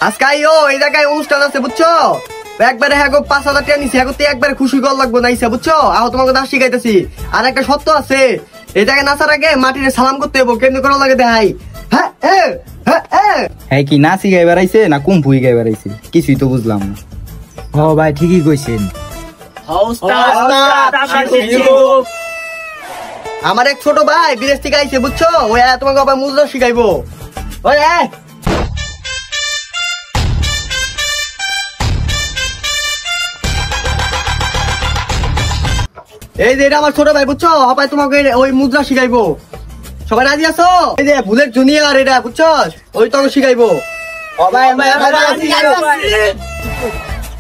আজকে আইও এই জায়গায় অনুষ্ঠান আছে বুঝছো, একবারে হ্যাঁ 5,000 টাকা নিছি, হ্যাঁ একবারে খুশি কর লাগবো নাইছে বুঝছো। আহ তোমাকে নাচ শিখাইতেছি। আর একটা সত্য আছে, এই জায়গায় নাচার আগে মাটিতে সালাম করতে হবো, কেমনি করা লাগে দেখাই। হ্যাঁ হ্যাঁ কি নাচি গাই বেড়াইছে না কুম্ফুই গাই বেড়াইছে, কিছুই তো বুঝলাম না। হ ভাই ঠিকই কইছেন। আমার এক ছোট ভাই বিদেশ থেকে আইছে বুঝছো, ওই তোমাকে আবার মুদ্রা শিখাইবো। ওই এই যে এটা আমার ছোট ভাই বুঝছো, আবার তোমাকে ওই মুদ্রা শিখাইবো। সবাই রাজি আছো? এই যে বুলেট জুনিয়র এটা বুঝছো, ওই তোমাকে শিখাইবো।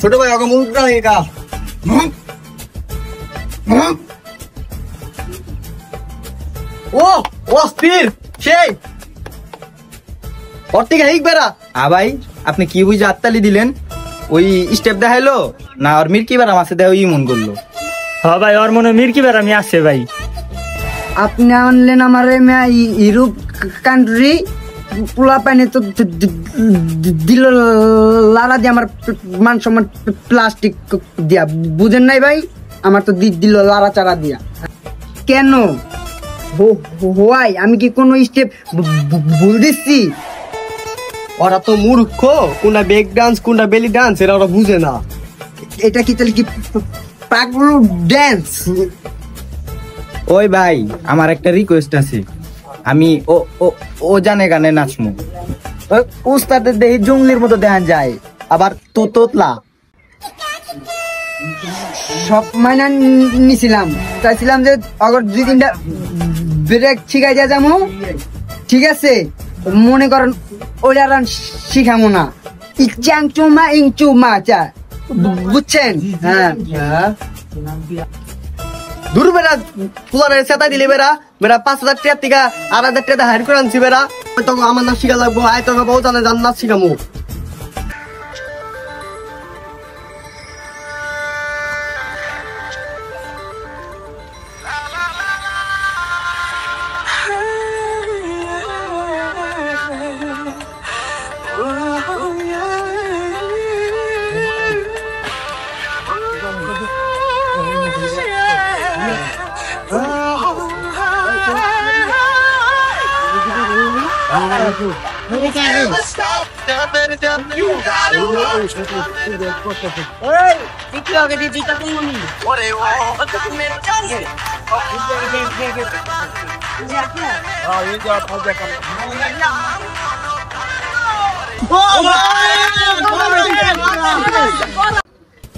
ছোট ভাই ওকে মুদ্রা শিখা। ও অস্থির সেই অর্তিকা হিক বেড়া। ভাই আপনি কি বুঝে আত্মালি দিলেন? ওই স্টেপ দেখাইলো না আর মির্কি বেড়া মাসে দেয় মন করলো? হ্যাঁ ভাই ওর মনে মির্কি বেড়া আমি আছে ভাই। আপনি আনলেন আমার ইউরোপ কান্ট্রি পোলা পাইনে তো দিল লারা দিয়ে আমার মান সম্মান প্লাস্টিক দিয়া, বুঝেন নাই ভাই? আমার তো দিল লারা চারা দিয়া। কেন হোয়াই? আমি কি কোনো স্টেপ ভুল দিচ্ছি? ওরা তো মূর্খ, কোনটা বেক ডান্স কোনটা বেলি ডান্স এরা ওরা বুঝে না। এটা কি তাহলে কি পাগলু ড্যান্স? ওই ভাই আমার একটা রিকোয়েস্ট আছে, আমি ও ও ও জানে গানে নাচমু। উস্তাদের দেহি জঙ্গলির মতো দেখা যায়, আবার তোতলা সব মাইনা নিছিলাম, চাইছিলাম যে অগর 2-3টা ব্রেক শিখাই দিয়া যাবো, ঠিক আছে? মনে করেন ওইটা রান শিখামো না, ইচ্চাং চুমা ইং চুমা চা, বুঝছেন? হ্যাঁ দূর বেড়া পুলারে চেতা দিলি বেড়া বেড়া 5,000 টাকা থেকে 8,000 টাকা হাইর করে আনছি বেড়া। তখন আমার নাচ শিখা লাগবো, আয় তোকে বউ জানে জান নাচ শিখামু।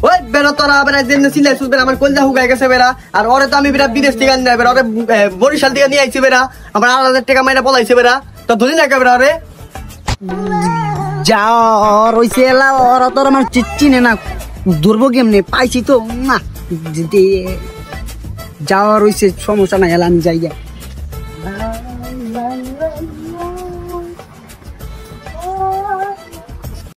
ওই বেড়া তোরা বেড়া যেমনি সিলাই সুদ বেড়া আমার কলজা হুগাই গেছে বেড়া। আর ওরে তো আমি বেড়া বিদেশ থেকে আনি বেড়া, ওরে বরিশাল থেকে নিয়ে আইছি বেড়া, আমার 8,000 টাকা মাইনা পলাইছে বেড়া। তো ধরি না কে বেড়া ওরে যা রইছে এলা, ওরা তো আমার চিনে না, দুর্ভোগ এমনি পাইছি তো না, যাওয়া রইছে, সমস্যা নাই, এলা আমি যাই।